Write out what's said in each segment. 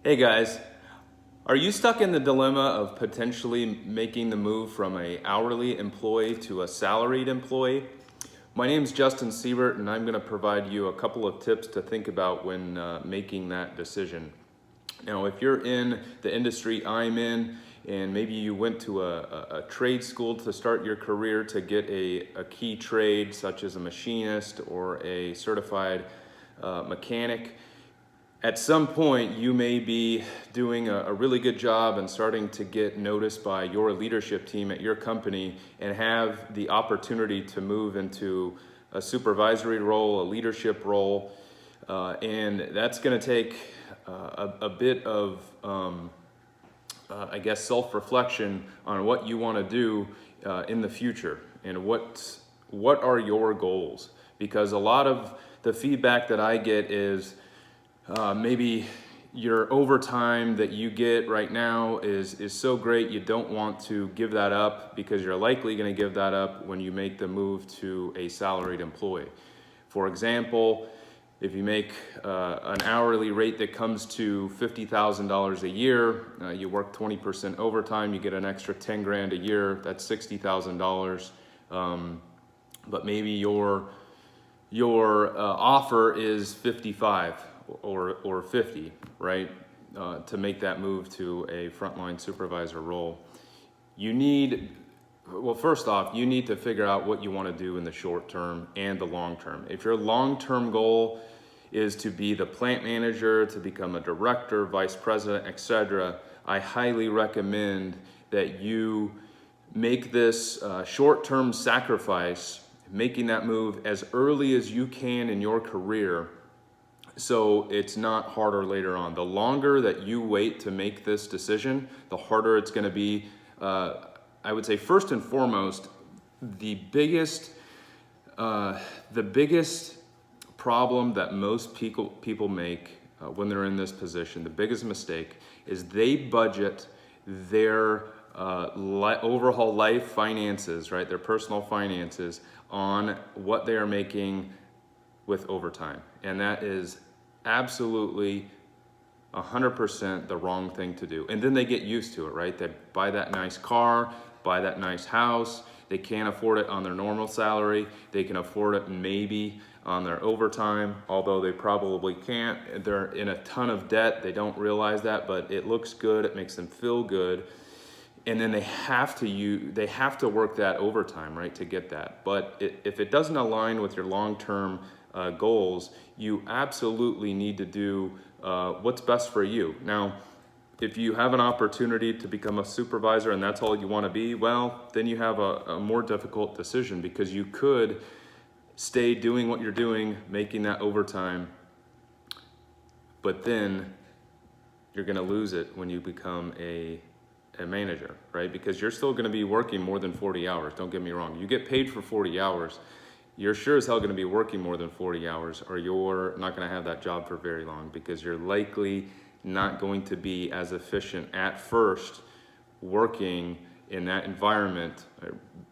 Hey guys, are you stuck in the dilemma of potentially making the move from a hourly employee to a salaried employee? My name is Justin Siebert, and I'm going to provide you a couple of tips to think about when making that decision. Now, if you're in the industry I'm in, and maybe you went to a trade school to start your career to get a key trade, such as a machinist or a certified mechanic, at some point you may be doing a really good job and starting to get noticed by your leadership team at your company and have the opportunity to move into a supervisory role, a leadership role, and that's going to take a bit of I guess self-reflection on what you want to do in the future and what are your goals, because a lot of the feedback that I get is maybe your overtime that you get right now is so great you don't want to give that up, because you're likely going to give that up when you make the move to a salaried employee. For example, if you make an hourly rate that comes to $50,000 a year, you work 20% overtime, you get an extra 10 grand a year, that's $60,000. But maybe your offer is 55 or 50, right? To make that move to a frontline supervisor role. Well, first off, you need to figure out what you want to do in the short term and the long term. If your long-term goal is to be the plant manager, to become a director, vice president, etc., I highly recommend that you make this short-term sacrifice, making that move as early as you can in your career, so it's not harder later on. The longer that you wait to make this decision, the harder it's going to be. I would say first and foremost, the biggest problem that most people make when they're in this position, the biggest mistake, is they budget their overall life finances, right? Their personal finances on what they are making with overtime. And that is absolutely 100% the wrong thing to do. And then they get used to it, right? They buy that nice car, buy that nice house. They can't afford it on their normal salary. They can afford it maybe on their overtime, although they probably can't. They're in a ton of debt. They don't realize that, but it looks good. It makes them feel good. And then they have to work that overtime, right, to get that. But if it doesn't align with your long-term goals, you absolutely need to do what's best for you. Now, if you have an opportunity to become a supervisor and that's all you want to be, well, then you have a more difficult decision, because you could stay doing what you're doing, making that overtime, but then you're going to lose it when you become a manager, right? Because you're still going to be working more than 40 hours. Don't get me wrong. You get paid for 40 hours. You're sure as hell going to be working more than 40 hours, or you're not going to have that job for very long, because you're likely not going to be as efficient at first working in that environment.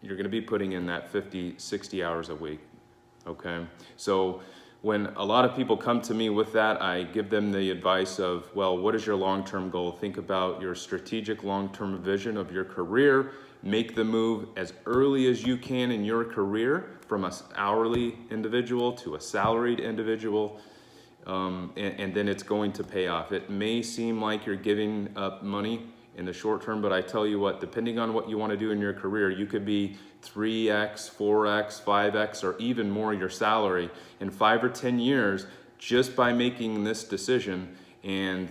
You're going to be putting in that 50, 60 hours a week. Okay? So when a lot of people come to me with that, I give them the advice of, well, what is your long-term goal? Think about your strategic long-term vision of your career. Make the move as early as you can in your career from an hourly individual to a salaried individual, and then it's going to pay off. It may seem like you're giving up money in the short term, but I tell you what, depending on what you want to do in your career, you could be 3x, 4x, 5x, or even more your salary in 5 or 10 years just by making this decision. And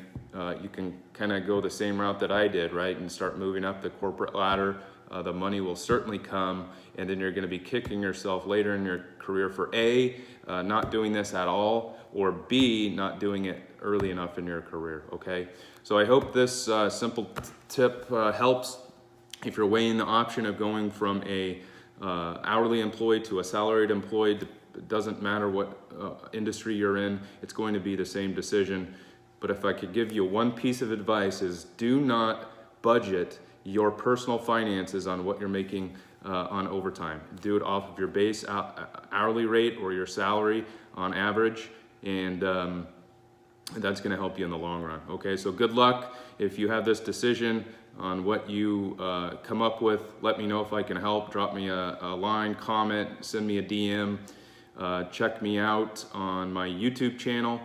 you can kind of go the same route that I did, right? And start moving up the corporate ladder. The money will certainly come, and then you're going to be kicking yourself later in your career for A, not doing this at all, or B, not doing it early enough in your career, okay? So I hope this simple tip helps. If you're weighing the option of going from a hourly employee to a salaried employee, it doesn't matter what industry you're in, it's going to be the same decision. But if I could give you one piece of advice, is do not budget your personal finances on what you're making on overtime. Do it off of your base hourly rate or your salary on average, and that's going to help you in the long run. Okay, so good luck. If you have this decision on what you come up with, let me know if I can help. Drop me a line, comment, send me a DM. Check me out on my YouTube channel,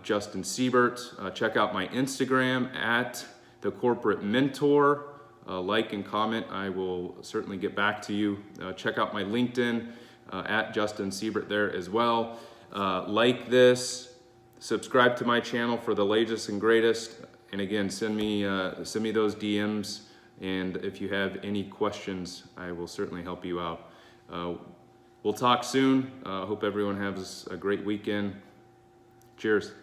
Justin Siebert. Check out my Instagram at The Corporate Mentor. Like and comment. I will certainly get back to you. Check out my LinkedIn at Justin Siebert there as well. Like this. Subscribe to my channel for the latest and greatest. And again, send me those DMs. And if you have any questions, I will certainly help you out. We'll talk soon. Hope everyone has a great weekend. Cheers.